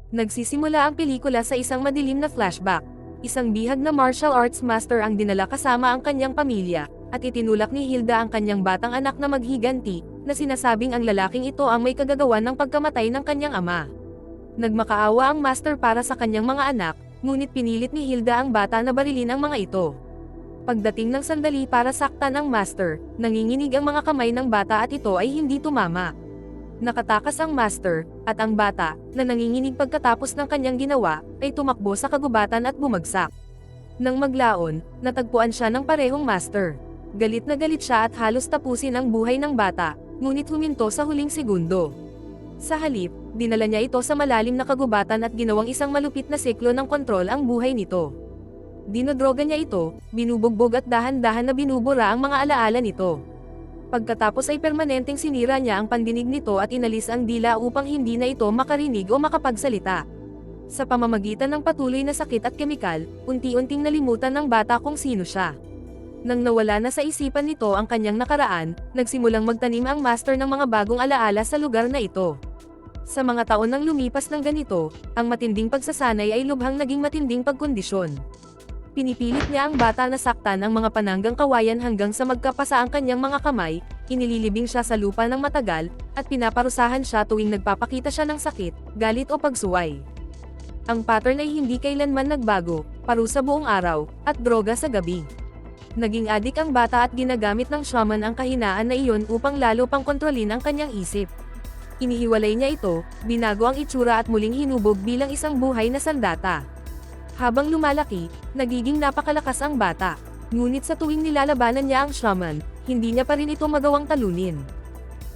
Nagsisimula ang pelikula sa isang madilim na flashback. Isang bihag na martial arts master ang dinala kasama ang kanyang pamilya, at itinulak ni Hilda ang kanyang batang anak na maghiganti, na sinasabing ang lalaking ito ang may kagagawan ng pagkamatay ng kanyang ama. Nagmakaawa ang master para sa kanyang mga anak, ngunit pinilit ni Hilda ang bata na barilin ang mga ito. Pagdating ng sandali para saktan ang master, nanginginig ang mga kamay ng bata at ito ay hindi tumama. Nakatakas ang master, at ang bata, na nanginginig pagkatapos ng kanyang ginawa, ay tumakbo sa kagubatan at bumagsak. Nang maglaon, natagpuan siya ng parehong master. Galit na galit siya at halos tapusin ang buhay ng bata, ngunit huminto sa huling segundo. Sa halip, dinala niya ito sa malalim na kagubatan at ginawang isang malupit na siklo ng kontrol ang buhay nito. Dinodroga niya ito, binubugbog at dahan-dahan na binubura ang mga alaala nito. Pagkatapos ay permanenteng sinira niya ang pandinig nito at inalis ang dila upang hindi na ito makarinig o makapagsalita. Sa pamamagitan ng patuloy na sakit at kemikal, unti-unting nalimutan ng bata kung sino siya. Nang nawala na sa isipan nito ang kanyang nakaraan, nagsimulang magtanim ang master ng mga bagong alaala sa lugar na ito. Sa mga taon nang lumipas ng ganito, ang matinding pagsasanay ay lubhang naging matinding pagkondisyon. Pinipilit niya ang bata na saktan ang mga pananggang kawayan hanggang sa magkapasa ang kanyang mga kamay, inililibing siya sa lupa ng matagal, at pinaparusahan siya tuwing nagpapakita siya ng sakit, galit o pagsuway. Ang pattern ay hindi kailanman nagbago, parusa buong araw, at droga sa gabi. Naging adik ang bata at ginagamit ng shaman ang kahinaan na iyon upang lalo pang kontrolin ang kanyang isip. Inihiwalay niya ito, binago ang itsura at muling hinubog bilang isang buhay na sandata. Habang lumalaki, nagiging napakalakas ang bata. Ngunit sa tuwing nilalabanan niya ang shaman, hindi niya pa rin ito magawang talunin.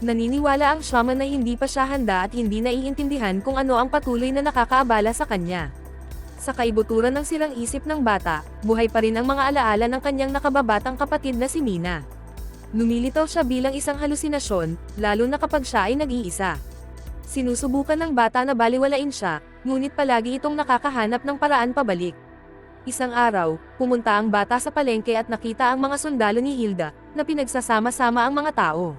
Naniniwala ang shaman na hindi pa siya handa at hindi naiintindihan kung ano ang patuloy na nakakaabala sa kanya. Sa kaibuturan ng sirang isip ng bata, buhay pa rin ang mga alaala ng kanyang nakababatang kapatid na si Mina. Lumilitaw siya bilang isang halusinasyon, lalo na kapag siya ay nag-iisa. Sinusubukan ng bata na baliwalain siya, ngunit palagi itong nakakahanap ng paraan pabalik. Isang araw, pumunta ang bata sa palengke at nakita ang mga sundalo ni Hilda, na pinagsasama-sama ang mga tao.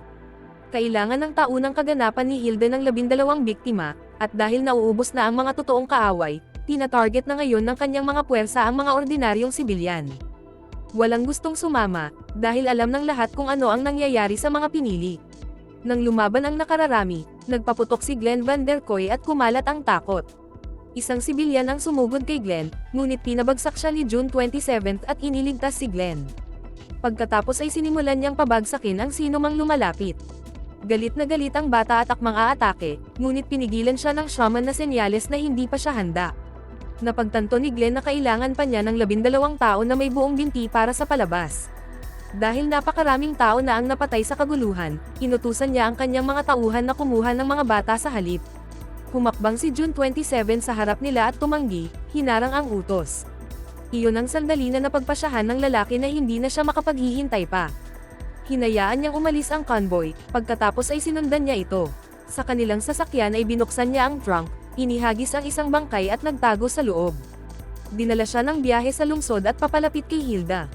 Kailangan ng taunang kaganapan ni Hilda ng 12 biktima, at dahil nauubos na ang mga totoong kaaway, tina-target na ngayon ng kanyang mga puwersa ang mga ordinaryong sibilyan. Walang gustong sumama, dahil alam ng lahat kung ano ang nangyayari sa mga pinili. Nang lumaban ang nakararami, nagpaputok si Glenn Van Der Koy at kumalat ang takot. Isang sibilyan ang sumugod kay Glenn, ngunit pinabagsak siya ni June 27 at iniligtas si Glenn. Pagkatapos ay sinimulan niyang pabagsakin ang sino mang lumalapit. Galit na galit ang bata at akmang aatake, ngunit pinigilan siya ng shaman na senyales na hindi pa siya handa. Napagtanto ni Glenn na kailangan pa niya ng 12 tao na may buong binti para sa palabas. Dahil napakaraming tao na ang napatay sa kaguluhan, inutusan niya ang kanyang mga tauhan na kumuha ng mga bata sa halip. Humakbang si June 27 sa harap nila at tumanggi, hinarang ang utos. Iyon ang sandali na napagpasyahan ng lalaki na hindi na siya makapaghihintay pa. Hinayaan niyang umalis ang convoy, pagkatapos ay sinundan niya ito. Sa kanilang sasakyan ay binuksan niya ang trunk, inihagis ang isang bangkay at nagtago sa loob. Dinala siya ng biyahe sa lungsod at papalapit kay Hilda.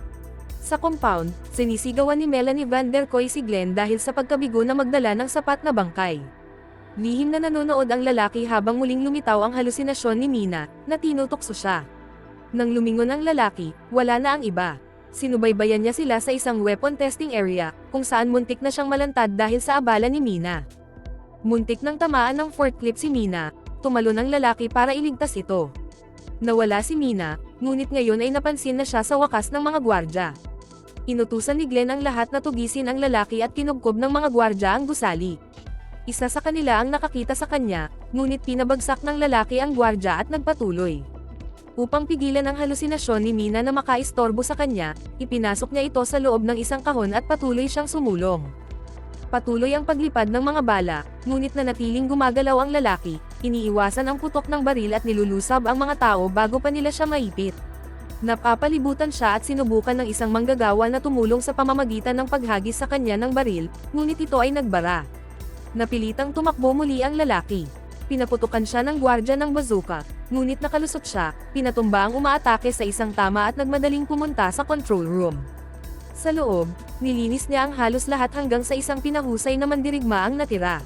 Sa compound, sinisigawan ni Melanie Van Der Koy si Glenn dahil sa pagkabigo na magdala ng sapat na bangkay. Lihim na nanonood ang lalaki habang muling lumitaw ang halusinasyon ni Mina, na tinutokso siya. Nang lumingon ang lalaki, wala na ang iba. Sinubaybayan niya sila sa isang weapon testing area, kung saan muntik na siyang malantad dahil sa abala ni Mina. Muntik nang tamaan ng forklift si Mina, tumalon ang lalaki para iligtas ito. Nawala si Mina, ngunit ngayon ay napansin na siya sa wakas ng mga gwardya. Inutusan ni Glenn ang lahat na tugisin ang lalaki at kinubkob ng mga gwardya ang gusali. Isa sa kanila ang nakakita sa kanya, ngunit pinabagsak ng lalaki ang gwardya at nagpatuloy. Upang pigilan ang halusinasyon ni Mina na makaistorbo sa kanya, ipinasok niya ito sa loob ng isang kahon at patuloy siyang sumulong. Patuloy ang paglipad ng mga bala, ngunit nanatiling gumagalaw ang lalaki, iniiwasan ang putok ng baril at nilulusab ang mga tao bago pa nila siya maipit. Napapalibutan siya at sinubukan ng isang manggagawa na tumulong sa pamamagitan ng paghagis sa kanya ng baril, ngunit ito ay nagbara. Napilitang tumakbo muli ang lalaki. Pinaputukan siya ng gwardya ng bazooka, ngunit nakalusot siya, pinatumba ang umaatake sa isang tama at nagmadaling pumunta sa control room. Sa loob, nilinis niya ang halos lahat hanggang sa isang pinahusay na mandirigma ang natira.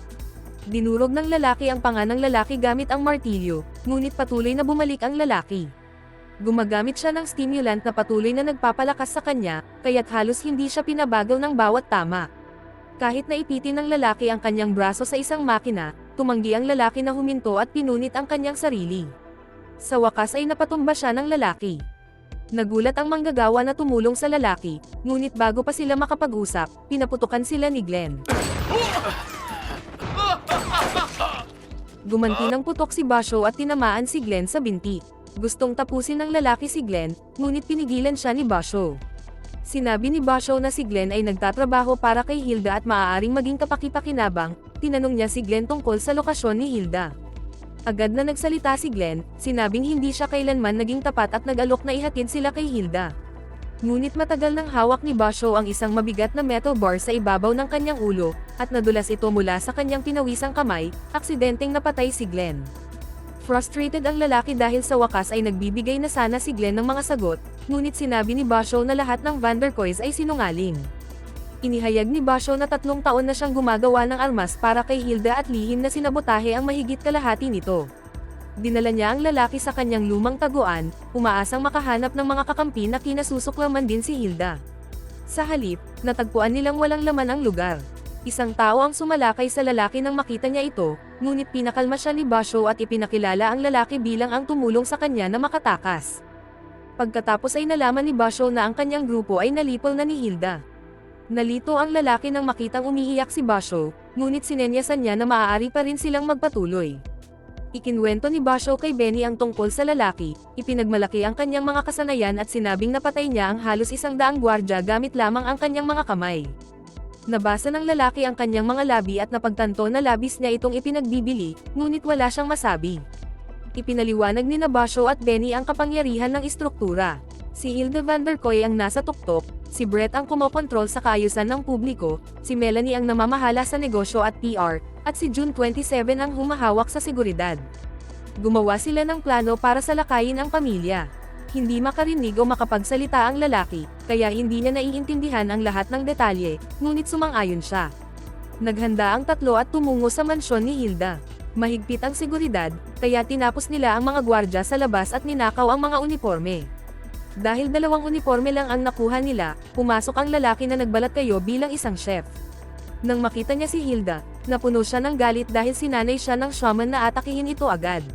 Dinurog ng lalaki ang panga ng lalaki gamit ang martilyo, ngunit patuloy na bumalik ang lalaki. Gumagamit siya ng stimulant na patuloy na nagpapalakas sa kanya, kaya't halos hindi siya pinabagal ng bawat tama. Kahit na ipitin ng lalaki ang kanyang braso sa isang makina, tumanggi ang lalaki na huminto at pinunit ang kanyang sarili. Sa wakas ay napatumba siya ng lalaki. Nagulat ang manggagawa na tumulong sa lalaki, ngunit bago pa sila makapag-usap, pinaputukan sila ni Glenn. Gumanti ng putok si Basho at tinamaan si Glenn sa binti. Gustong tapusin ng lalaki si Glenn, ngunit pinigilan siya ni Basho. Sinabi ni Basho na si Glenn ay nagtatrabaho para kay Hilda at maaaring maging kapakipakinabang. Tinanong niya si Glenn tungkol sa lokasyon ni Hilda. Agad na nagsalita si Glenn, sinabing hindi siya kailanman naging tapat at nag-alok na ihatid sila kay Hilda. Ngunit matagal nang hawak ni Basho ang isang mabigat na metal bar sa ibabaw ng kanyang ulo, at nadulas ito mula sa kanyang pinawisang kamay, aksidenteng napatay si Glenn. Frustrated ang lalaki dahil sa wakas ay nagbibigay na sana si Glenn ng mga sagot, ngunit sinabi ni Basho na lahat ng Vanderkoys ay sinungaling. Inihayag ni Basho na 3 taon na siyang gumagawa ng armas para kay Hilda at lihim na sinabotahe ang mahigit kalahati nito. Dinala niya ang lalaki sa kanyang lumang taguan, umaasang makahanap ng mga kakampi na kinasusuklaman din si Hilda. Sa halip, natagpuan nilang walang laman ang lugar. Isang tao ang sumalakay sa lalaki nang makita niya ito, ngunit pinakalma siya ni Basho at ipinakilala ang lalaki bilang ang tumulong sa kanya na makatakas. Pagkatapos ay nalaman ni Basho na ang kanyang grupo ay nalipol na ni Hilda. Nalito ang lalaki nang makitang umiiyak si Basho, ngunit sinenyasan niya na maaari pa rin silang magpatuloy. Ikinwento ni Basho kay Benny ang tungkol sa lalaki, ipinagmalaki ang kanyang mga kasanayan at sinabing napatay niya ang halos 100 gwardya gamit lamang ang kanyang mga kamay. Nabasa ng lalaki ang kanyang mga labi at napagtanto na labis niya itong ipinagbibili, ngunit wala siyang masabi. Ipinaliwanag ni Basho at Benny ang kapangyarihan ng istruktura. Si Hilda Vanderkoy ang nasa tuktok, si Brett ang kumokontrol sa kaayusan ng publiko, si Melanie ang namamahala sa negosyo at PR, at si June 27 ang humahawak sa seguridad. Gumawa sila ng plano para salakayin ang pamilya. Hindi makarinig o makapagsalita ang lalaki, kaya hindi niya naiintindihan ang lahat ng detalye, ngunit sumang-ayon siya. Naghanda ang tatlo at tumungo sa mansyon ni Hilda. Mahigpit ang seguridad, kaya tinapos nila ang mga gwardya sa labas at ninakaw ang mga uniforme. Dahil 2 uniforme lang ang nakuha nila, pumasok ang lalaki na nagbalat kayo bilang isang chef. Nang makita niya si Hilda, napuno siya ng galit dahil sinanay siya ng shaman na atakihin ito agad.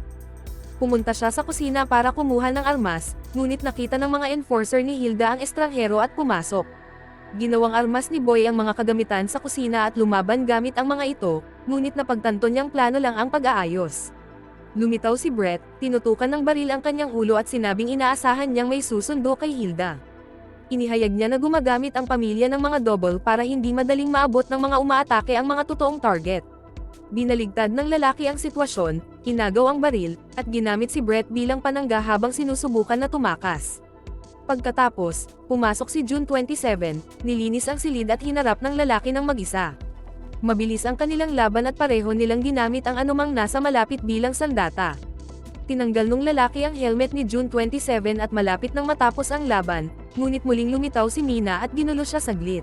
Pumunta siya sa kusina para kumuha ng armas, ngunit nakita ng mga enforcer ni Hilda ang estranghero at pumasok. Ginawang armas ni Boy ang mga kagamitan sa kusina at lumaban gamit ang mga ito, ngunit napagtanto niyang plano lang ang pag-aayos. Lumitaw si Brett, tinutukan ng baril ang kanyang ulo at sinabing inaasahan niyang may susundo kay Hilda. Inihayag niya na gumagamit ang pamilya ng mga double para hindi madaling maabot ng mga umaatake ang mga totoong target. Binaligtad ng lalaki ang sitwasyon, hinagaw ang baril, at ginamit si Brett bilang panangga habang sinusubukan na tumakas. Pagkatapos, pumasok si June 27, nilinis ang silid at hinarap ng lalaki ng mag-isa. Mabilis ang kanilang laban at pareho nilang ginamit ang anumang nasa malapit bilang sandata. Tinanggal nung lalaki ang helmet ni June 27 at malapit nang matapos ang laban, ngunit muling lumitaw si Mina at ginulo siya saglit.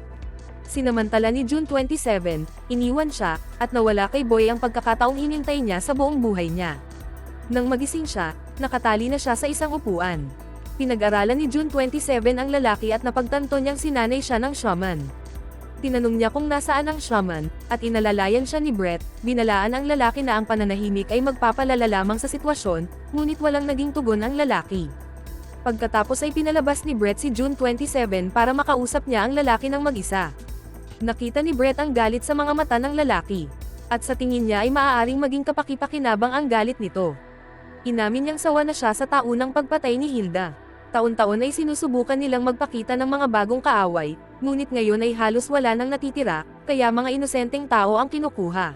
Sinamantala ni June 27, iniwan siya, at nawala kay Boy ang pagkakataong hinintay niya sa buong buhay niya. Nang magising siya, nakatali na siya sa isang upuan. Pinag-aralan ni June 27 ang lalaki at napagtanto niyang sinanay siya ng shaman. Tinanong niya kung nasaan ang shaman, at inalalayan siya ni Brett. Binalaan ang lalaki na ang pananahimik ay magpapalala lamang sa sitwasyon, ngunit walang naging tugon ang lalaki. Pagkatapos ay pinalabas ni Brett si June 27 para makausap niya ang lalaki ng mag-isa. Nakita ni Brett ang galit sa mga mata ng lalaki, at sa tingin niya ay maaaring maging kapakipakinabang ang galit nito. Inamin niyang sawa na siya sa taunang pagpatay ni Hilda. Taon-taon ay sinusubukan nilang magpakita ng mga bagong kaaway, ngunit ngayon ay halos wala nang natitira, kaya mga inosenteng tao ang kinukuha.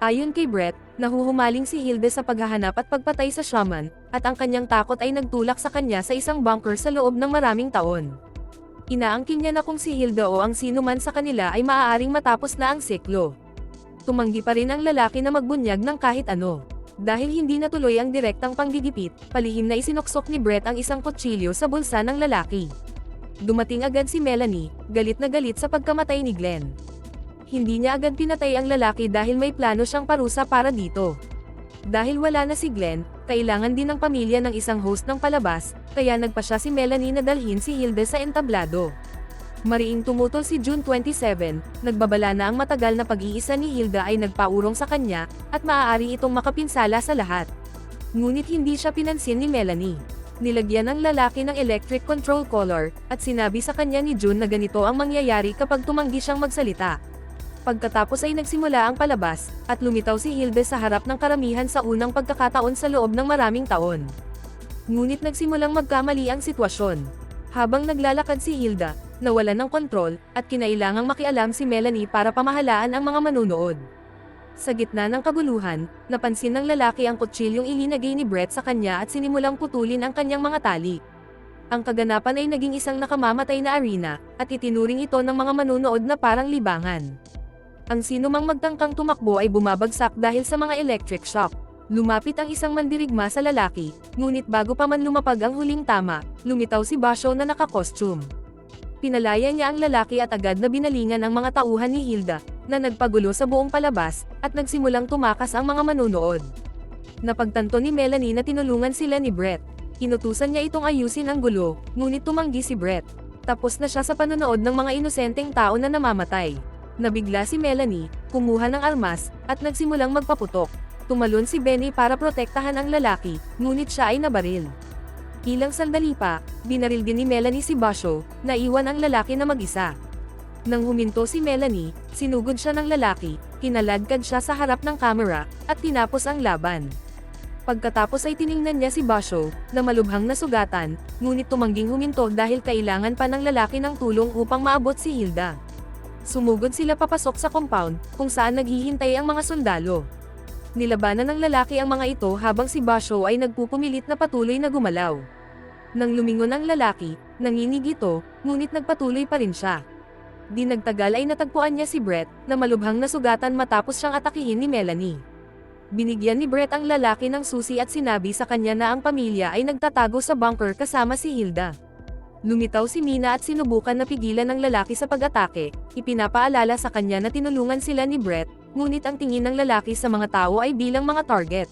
Ayon kay Brett, nahuhumaling si Hilda sa paghahanap at pagpatay sa shaman, at ang kanyang takot ay nagtulak sa kanya sa isang bunker sa loob ng maraming taon. Inaangkin niya na kung si Hilda o ang sino man sa kanila ay maaaring matapos na ang siklo. Tumanggi pa rin ang lalaki na magbunyag ng kahit ano. Dahil hindi natuloy ang direktang panggigipit, palihim na isinuksok ni Brett ang isang kutsilyo sa bulsa ng lalaki. Dumating agad si Melanie, galit na galit sa pagkamatay ni Glenn. Hindi niya agad pinatay ang lalaki dahil may plano siyang parusa para dito. Dahil wala na si Glenn, kailangan din ng pamilya ng isang host ng palabas, kaya nagpa siya si Melanie na dalhin si Hilda sa entablado. Mariing tumutol si June 27, nagbabala na ang matagal na pag-iisa ni Hilda ay nagpaurong sa kanya, at maaari itong makapinsala sa lahat. Ngunit hindi siya pinansin ni Melanie. Nilagyan ng lalaki ng electric control collar, at sinabi sa kanya ni June na ganito ang mangyayari kapag tumanggi siyang magsalita. Pagkatapos ay nagsimula ang palabas, at lumitaw si Hilda sa harap ng karamihan sa unang pagkakataon sa loob ng maraming taon. Ngunit nagsimulang magkamali ang sitwasyon. Habang naglalakad si Hilda, nawalan ng kontrol, at kinailangang makialam si Melanie para pamahalaan ang mga manunood. Sa gitna ng kaguluhan, napansin ng lalaki ang kutsilyong ilinagay ni Brett sa kanya at sinimulang putulin ang kanyang mga tali. Ang kaganapan ay naging isang nakamamatay na arena, at itinuring ito ng mga manunood na parang libangan. Ang sinumang magtangkang tumakbo ay bumabagsak dahil sa mga electric shock. Lumapit ang isang mandirigma sa lalaki, ngunit bago pa man lumapag ang huling tama, lumitaw si Basho na naka-costume. Pinalaya niya ang lalaki at agad na binalingan ang mga tauhan ni Hilda, na nagpagulo sa buong palabas, at nagsimulang tumakas ang mga manunood. Napagtanto ni Melanie na tinulungan sila ni Brett. Inutusan niya itong ayusin ang gulo, ngunit tumanggi si Brett. Tapos na siya sa panonood ng mga inosenteng tao na namamatay. Nabigla si Melanie, kumuha ng armas, at nagsimulang magpaputok. Tumalon si Benny para protektahan ang lalaki, ngunit siya ay nabaril. Ilang sandali pa, binaril din ni Melanie si Basho, naiwan ang lalaki na mag-isa. Nang huminto si Melanie, sinugod siya ng lalaki, kinaladkad siya sa harap ng kamera, at tinapos ang laban. Pagkatapos ay tiningnan niya si Basho, na malubhang nasugatan, ngunit tumangging huminto dahil kailangan pa ng lalaki ng tulong upang maabot si Hilda. Sumugod sila papasok sa compound, kung saan naghihintay ang mga sundalo. Nilabanan ng lalaki ang mga ito habang si Basho ay nagpupumilit na patuloy na gumalaw. Nang lumingon ang lalaki, nanginig ito, ngunit nagpatuloy pa rin siya. Di nagtagal ay natagpuan niya si Brett, na malubhang nasugatan matapos siyang atakihin ni Melanie. Binigyan ni Brett ang lalaki ng susi at sinabi sa kanya na ang pamilya ay nagtatago sa bunker kasama si Hilda. Lumitaw si Mina at sinubukan na pigilan ng lalaki sa pag-atake, ipinapaalala sa kanya na tinulungan sila ni Brett, ngunit ang tingin ng lalaki sa mga tao ay bilang mga target.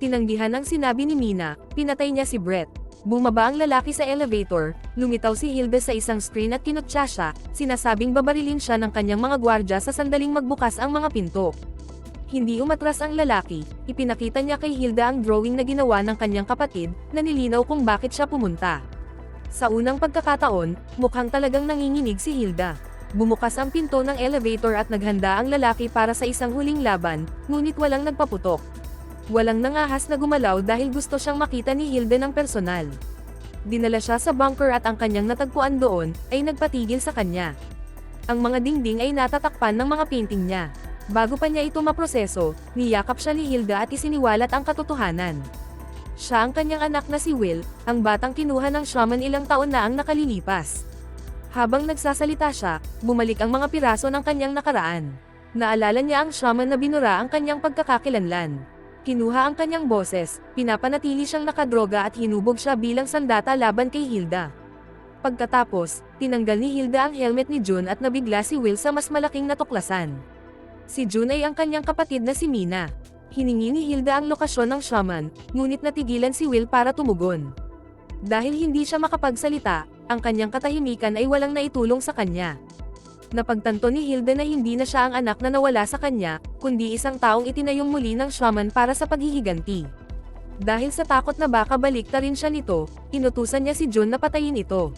Tinanggihan ang sinabi ni Mina, pinatay niya si Brett. Bumaba ang lalaki sa elevator, lumitaw si Hilda sa isang screen at kinutya siya, sinasabing babarilin siya ng kanyang mga gwardya sa sandaling magbukas ang mga pinto. Hindi umatras ang lalaki, ipinakita niya kay Hilda ang drawing na ginawa ng kanyang kapatid, na nilinaw kung bakit siya pumunta. Sa unang pagkakataon, mukhang talagang nanginginig si Hilda. Bumukas ang pinto ng elevator at naghanda ang lalaki para sa isang huling laban, ngunit walang nagpaputok. Walang nangahas na gumalaw dahil gusto siyang makita ni Hilda ng personal. Dinala siya sa bunker at ang kanyang natagpuan doon, ay nagpatigil sa kanya. Ang mga dingding ay natatakpan ng mga painting niya. Bago pa niya ito maproseso, niyakap siya ni Hilda at isiniwalat ang katotohanan. Siya ang kanyang anak na si Will, ang batang kinuha ng shaman ilang taon na ang nakalilipas. Habang nagsasalita siya, bumalik ang mga piraso ng kanyang nakaraan. Naalala niya ang shaman na binura ang kanyang pagkakakilanlan. Kinuha ang kanyang boses, pinapanatili siyang nakadroga at hinubog siya bilang sandata laban kay Hilda. Pagkatapos, tinanggal ni Hilda ang helmet ni June at nabigla si Will sa mas malaking natuklasan. Si June ay ang kanyang kapatid na si Mina. Hiningi ni Hilda ang lokasyon ng shaman, ngunit natigilan si Will para tumugon. Dahil hindi siya makapagsalita, ang kanyang katahimikan ay walang naitulong sa kanya. Napagtanto ni Hilda na hindi na siya ang anak na nawala sa kanya, kundi isang taong itinayong muli ng shaman para sa paghihiganti. Dahil sa takot na baka baliktarin siya nito, inutusan niya si John na patayin ito.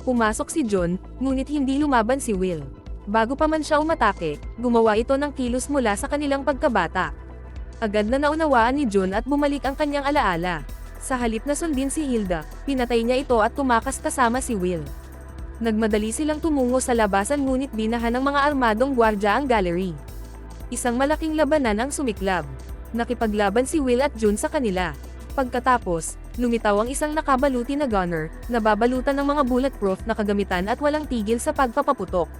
Pumasok si John, ngunit hindi lumaban si Will. Bago pa man siya umatake, gumawa ito ng kilos mula sa kanilang pagkabata. Agad na naunawaan ni John at bumalik ang kanyang alaala. Sa halip na sundin si Hilda, pinatay niya ito at tumakas kasama si Will. Nagmadali silang tumungo sa labasan ngunit binahan ng mga armadong gwardya ang gallery. Isang malaking labanan ang sumiklab. Nakipaglaban si Will at June sa kanila. Pagkatapos, lumitaw ang isang nakabaluti na gunner, nababalutan ng mga bulletproof na kagamitan at walang tigil sa pagpapaputok.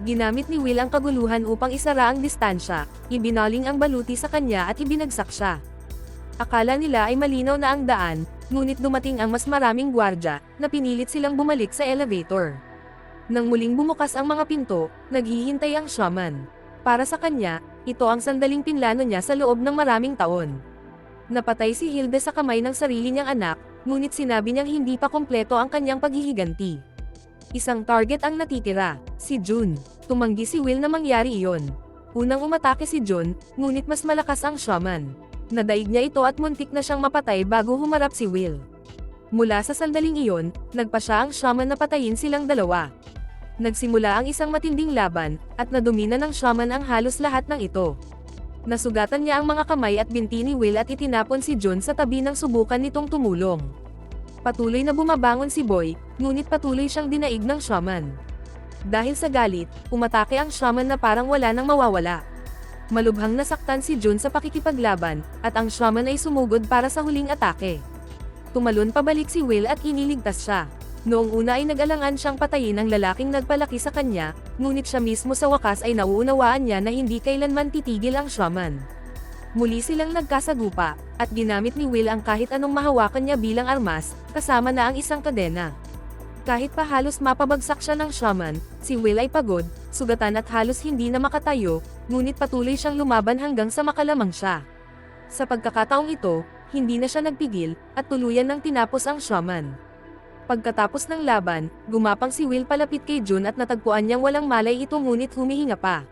Ginamit ni Will ang kaguluhan upang isara ang distansya, ibinaling ang baluti sa kanya at ibinagsak siya. Akala nila ay malinaw na ang daan, ngunit dumating ang mas maraming gwardya, na pinilit silang bumalik sa elevator. Nang muling bumukas ang mga pinto, naghihintay ang shaman. Para sa kanya, ito ang sandaling pinlano niya sa loob ng maraming taon. Napatay si Hilda sa kamay ng sarili niyang anak, ngunit sinabi niyang hindi pa kompleto ang kanyang paghihiganti. Isang target ang natitira, si Jun. Tumanggi si Will na mangyari iyon. Unang umatake si Jun, ngunit mas malakas ang shaman. Nadaig niya ito at muntik na siyang mapatay bago humarap si Will. Mula sa sandaling iyon, nagpa siya ang shaman na patayin silang dalawa. Nagsimula ang isang matinding laban, at nadumina ng shaman ang halos lahat ng ito. Nasugatan niya ang mga kamay at binti ni Will at itinapon si Jun sa tabi nang subukan nitong tumulong. Patuloy na bumabangon si Boy, ngunit patuloy siyang dinaig ng shaman. Dahil sa galit, umatake ang shaman na parang wala nang mawawala. Malubhang nasaktan si Jun sa pakikipaglaban, at ang shaman ay sumugod para sa huling atake. Tumalon pabalik si Will at iniligtas siya. Noong una ay nag-alangan siyang patayin ang lalaking nagpalaki sa kanya, ngunit siya mismo sa wakas ay nauunawaan niya na hindi kailanman titigil ang shaman. Muli silang nagkasagupa, at ginamit ni Will ang kahit anong mahawakan niya bilang armas, kasama na ang isang kadena. Kahit pa halos mapabagsak siya ng shaman, si Will ay pagod, sugatan at halos hindi na makatayo, ngunit patuloy siyang lumaban hanggang sa makalamang siya. Sa pagkakataong ito, hindi na siya nagpigil, at tuluyan nang tinapos ang shaman. Pagkatapos ng laban, gumapang si Will palapit kay Jun at natagpuan niyang walang malay ito ngunit humihinga pa.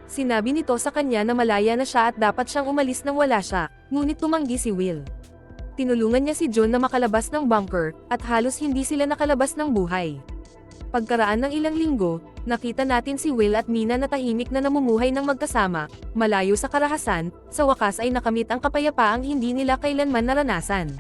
Sinabi nito sa kanya na malaya na siya at dapat siyang umalis nang wala siya, ngunit tumanggi si Will. Tinulungan niya si Jun na makalabas ng bunker, at halos hindi sila nakalabas ng buhay. Pagkaraan ng ilang linggo, nakita natin si Will at Mina na tahimik na namumuhay ng magkasama, malayo sa karahasan, sa wakas ay nakamit ang kapayapaang hindi nila kailanman naranasan.